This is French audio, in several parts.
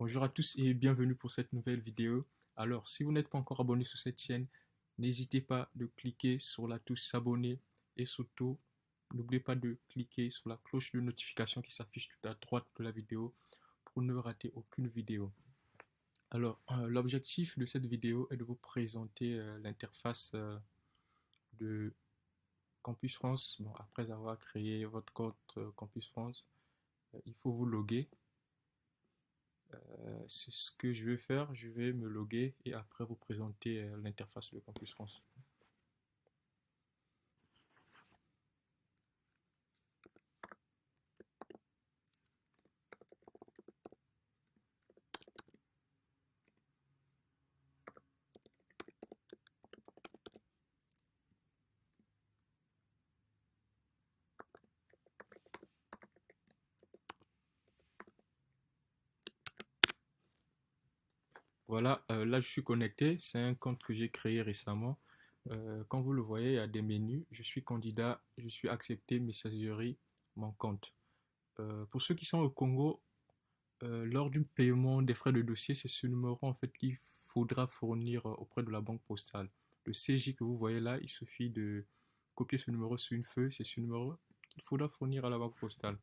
Bonjour à tous et bienvenue pour cette nouvelle vidéo. Alors, si vous n'êtes pas encore abonné sur cette chaîne, n'hésitez pas de cliquer sur la touche s'abonner et surtout, n'oubliez pas de cliquer sur la cloche de notification qui s'affiche tout à droite de la vidéo pour ne rater aucune vidéo. Alors, l'objectif de cette vidéo est de vous présenter l'interface de Campus France. Bon, après avoir créé votre compte Campus France, il faut vous loguer. C'est ce que je vais faire. Je vais me loguer et après vous présenter l'interface de Campus France. Voilà, là je suis connecté. C'est un compte que j'ai créé récemment. Quand vous le voyez, il y a des menus. Je suis candidat, je suis accepté, messagerie, mon compte. Pour ceux qui sont au Congo, lors du paiement des frais de dossier, c'est ce numéro en fait qu'il faudra fournir auprès de la banque postale. Le CJ que vous voyez là, il suffit de copier ce numéro sur une feuille. C'est ce numéro qu'il faudra fournir à la banque postale.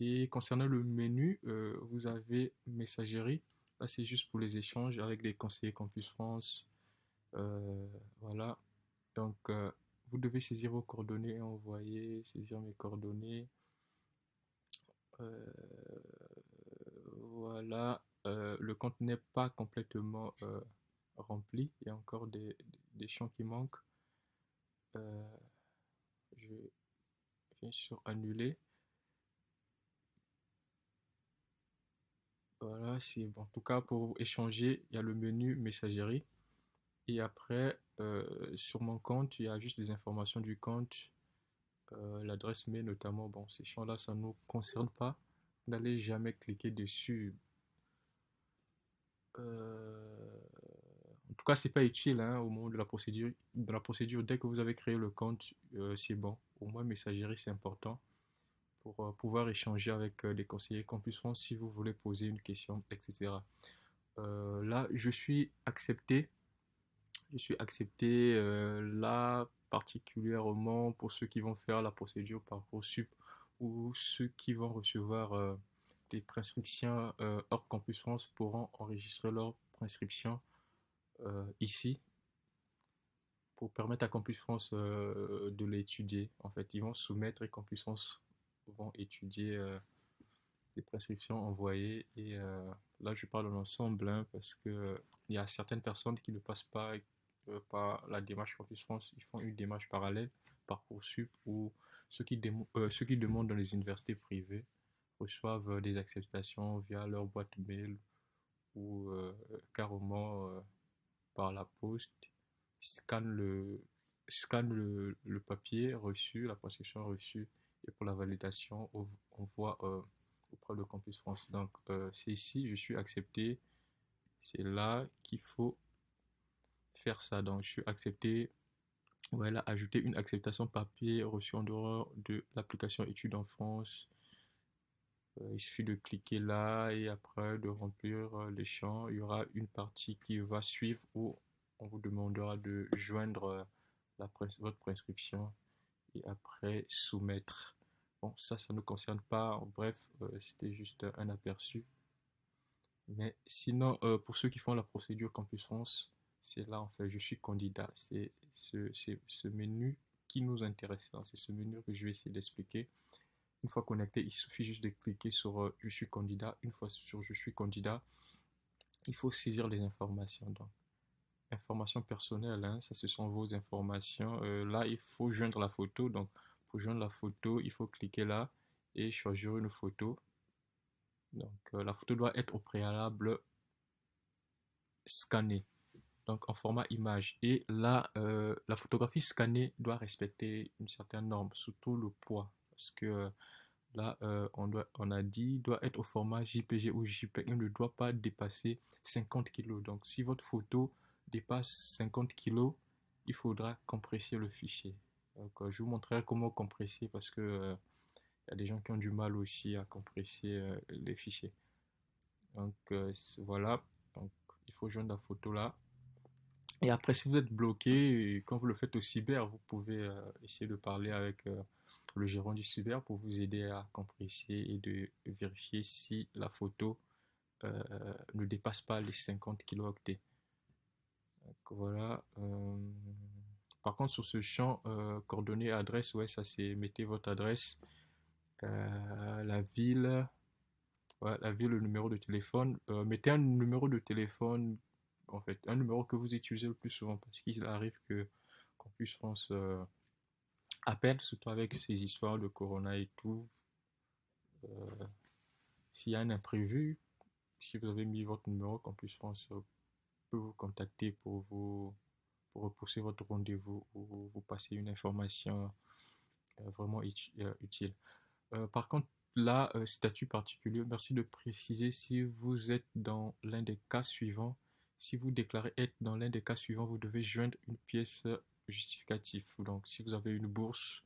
Et concernant le menu, vous avez messagerie. Là, c'est juste pour les échanges avec les conseillers Campus France. Euh, voilà. Donc, vous devez saisir vos coordonnées et envoyer, saisir mes coordonnées. Euh, voilà. Le compte n'est pas complètement rempli. Il y a encore des champs qui manquent. Euh, je viens sur annuler. Voilà, c'est bon. En tout cas, pour échanger, il y a le menu messagerie. Et après, sur mon compte, il y a juste des informations du compte, l'adresse mail notamment. Bon, ces champs-là, ça ne nous concerne pas. N'allez jamais cliquer dessus. En tout cas, c'est pas utile hein, au moment de la procédure. De la procédure, dès que vous avez créé le compte, c'est bon. Au moins, messagerie, c'est important pour pouvoir échanger avec les conseillers Campus France si vous voulez poser une question, etc. Là, je suis accepté. Je suis accepté là particulièrement pour ceux qui vont faire la procédure Parcoursup ou ceux qui vont recevoir des prescriptions hors Campus France pourront enregistrer leur prescription ici pour permettre à Campus France de l'étudier. En fait, ils vont soumettre et Campus France vont étudier les prescriptions envoyées et là je parle en ensemble hein, parce que il y a certaines personnes qui ne passent pas par la démarche Campus France, ils font une démarche parallèle, Parcoursup, ou ceux qui demandent dans les universités privées reçoivent des acceptations via leur boîte mail ou carrément par la poste, scannent le papier reçu, la prescription reçue, et pour la validation, on voit auprès de Campus France. Donc, c'est ici, je suis accepté, c'est là qu'il faut faire ça. Donc, je suis accepté. Voilà, ajouter une acceptation papier reçue en dehors de l'application Études en France. Il suffit de cliquer là et après de remplir les champs. Il y aura une partie qui va suivre où on vous demandera de joindre votre prescription et après soumettre. Bon, ça ne concerne pas. Bref, c'était juste un aperçu. Mais sinon, pour ceux qui font la procédure Campus France, c'est là en fait, je suis candidat. C'est ce menu qui nous intéresse. C'est ce menu que je vais essayer d'expliquer. Une fois connecté, il suffit juste de cliquer sur Je suis candidat. Une fois sur Je suis candidat, il faut saisir les informations. Donc, informations personnelles, hein, ça ce sont vos informations. Là, il faut joindre la photo. Donc, pour joindre la photo, il faut cliquer là et choisir une photo. Donc, la photo doit être au préalable scannée. Donc, en format image. Et là, la photographie scannée doit respecter une certaine norme, surtout le poids. Parce que là, on a dit, doit être au format JPG ou JPEG. Il ne doit pas dépasser 50 kg. Donc, si votre photo dépasse 50 kg, il faudra compresser le fichier. Donc, je vous montrerai comment compresser parce que y a des gens qui ont du mal aussi à compresser les fichiers. Donc voilà, donc il faut joindre la photo là. Et après, si vous êtes bloqué, quand vous le faites au cyber, vous pouvez essayer de parler avec le gérant du cyber pour vous aider à compresser et de vérifier si la photo ne dépasse pas les 50 kilooctets. Donc voilà. Par contre, sur ce champ coordonnées adresse, ouais, ça c'est mettez votre adresse, la ville, ouais, la ville, le numéro de téléphone. Mettez un numéro de téléphone, en fait, un numéro que vous utilisez le plus souvent parce qu'il arrive que Campus France appelle, surtout avec ces histoires de Corona et tout. S'il y a un imprévu, si vous avez mis votre numéro, Campus France peut vous contacter pour repousser votre rendez-vous ou vous passer une information vraiment utile. Par contre, là, statut particulier, merci de préciser si vous êtes dans l'un des cas suivants. Si vous déclarez être dans l'un des cas suivants, vous devez joindre une pièce justificative. Donc, si vous avez une bourse,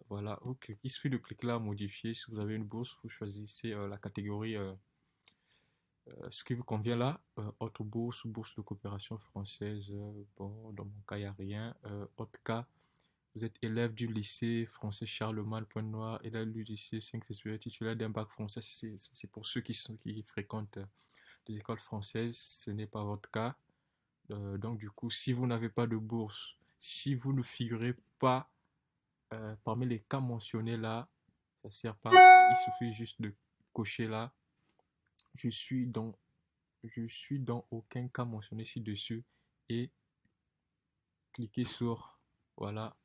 voilà, il suffit de cliquer là, modifier. Si vous avez une bourse, vous choisissez la catégorie ce qui vous convient là. Autre bourse, bourse de coopération française. Bon, dans mon cas, il n'y a rien. Autre cas, vous êtes élève du lycée français Charlemagne Pointe-Noire, élève du lycée 5 supérieur titulaire d'un bac français. C'est pour ceux qui fréquentent les écoles françaises. Ce n'est pas votre cas. Donc, du coup, si vous n'avez pas de bourse, si vous ne figurez pas parmi les cas mentionnés là, ça ne sert pas. Il suffit juste de cocher là. Je suis dans, je suis dans aucun cas mentionné ci-dessus et cliquer sur voilà,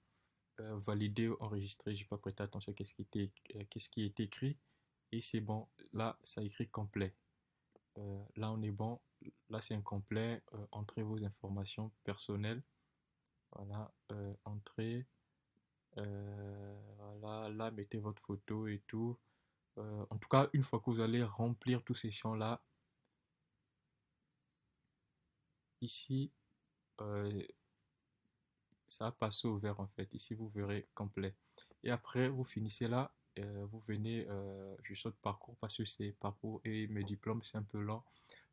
valider ou enregistrer. J'ai pas prêté attention à qu'est-ce qui est écrit et c'est bon. Là, ça écrit complet. Là, on est bon. Là, c'est incomplet. Entrez vos informations personnelles. Voilà, entrez. Voilà, là, mettez votre photo et tout. En tout cas, une fois que vous allez remplir tous ces champs-là, ici, euh, ça va passer au vert en fait. Ici, vous verrez complet. Et après, vous finissez là. Vous venez, je saute parcours parce que c'est parcours et mes diplômes, c'est un peu lent.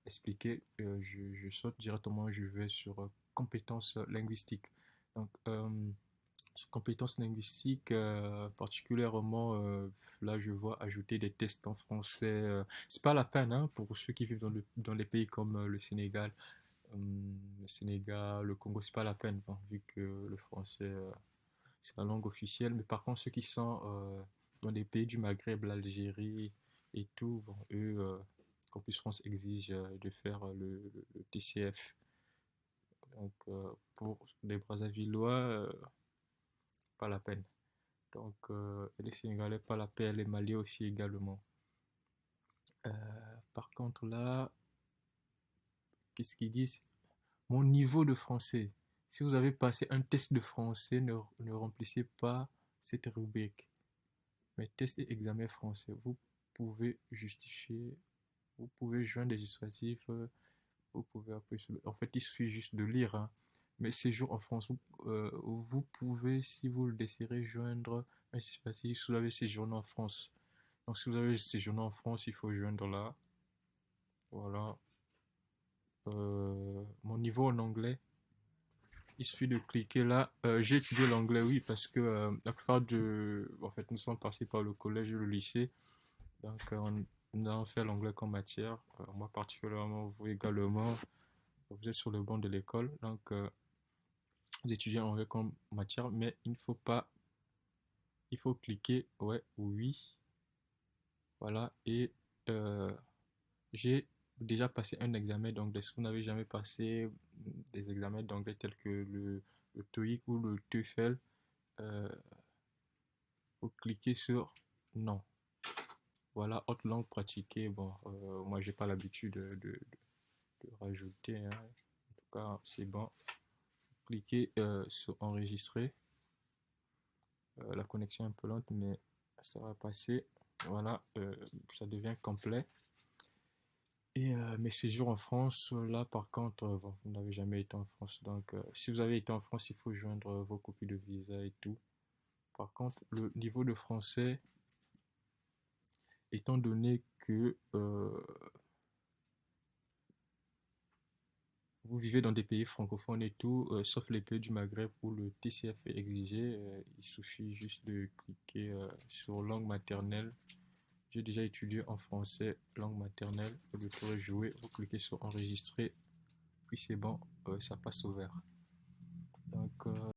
Expliquer, je saute directement, je vais sur compétences linguistiques. Donc, sur compétences linguistiques, particulièrement, là, je vois ajouter des tests en français. C'est pas la peine hein, pour ceux qui vivent dans les pays comme le Sénégal, le Congo, c'est pas la peine, bon, vu que le français, c'est la langue officielle. Mais par contre, ceux qui sont dans des pays du Maghreb, l'Algérie et tout, bon, eux, Campus France exige de faire le TCF. Donc, pour les Brazzavillois, pas la peine. Donc, et les Sénégalais, pas la peine, les Maliens aussi également. Euh, Par contre, là, qu'est-ce qu'ils disent? Mon niveau de français. Si vous avez passé un test de français, ne remplissez pas cette rubrique. Mais test et examen français, vous pouvez justifier, vous pouvez joindre des justificatifs, vous pouvez appuyer sur en fait, il suffit juste de lire. Hein. Mais séjour en France, vous pouvez, si vous le désirez, joindre un justificatif si vous avez séjourné en France. Donc, si vous avez séjourné en France, il faut joindre là. Voilà. Mon niveau en anglais, il suffit de cliquer là. J'ai étudié l'anglais, oui, parce que la plupart de... En fait, nous sommes passés par le collège et le lycée. Donc, on a fait l'anglais comme matière. Moi, particulièrement, vous également. Vous êtes sur le banc de l'école. Donc, vous étudiez l'anglais comme matière, mais il ne faut pas... Il faut cliquer ouais ou oui. Voilà. Et euh, j'ai déjà passé un examen d'anglais. Si vous n'avez jamais passé des examens d'anglais tels que le TOEIC ou le TOEFL, euh, vous cliquez sur non. Voilà, autre langue pratiquée. Bon, moi, j'ai pas l'habitude de rajouter. Hein. En tout cas, c'est bon. Cliquez sur enregistrer. La connexion est un peu lente, mais ça va passer. Voilà, ça devient complet. Et mes séjours en France, là par contre, bon, vous n'avez jamais été en France. Donc, si vous avez été en France, il faut joindre vos copies de visa et tout. Par contre, le niveau de français, étant donné que vous vivez dans des pays francophones et tout, sauf les pays du Maghreb où le TCF est exigé, il suffit juste de cliquer sur langue maternelle. J'ai déjà étudié en français, langue maternelle. Le tour est joué. Vous cliquez sur enregistrer, puis c'est bon, ça passe au vert. Donc,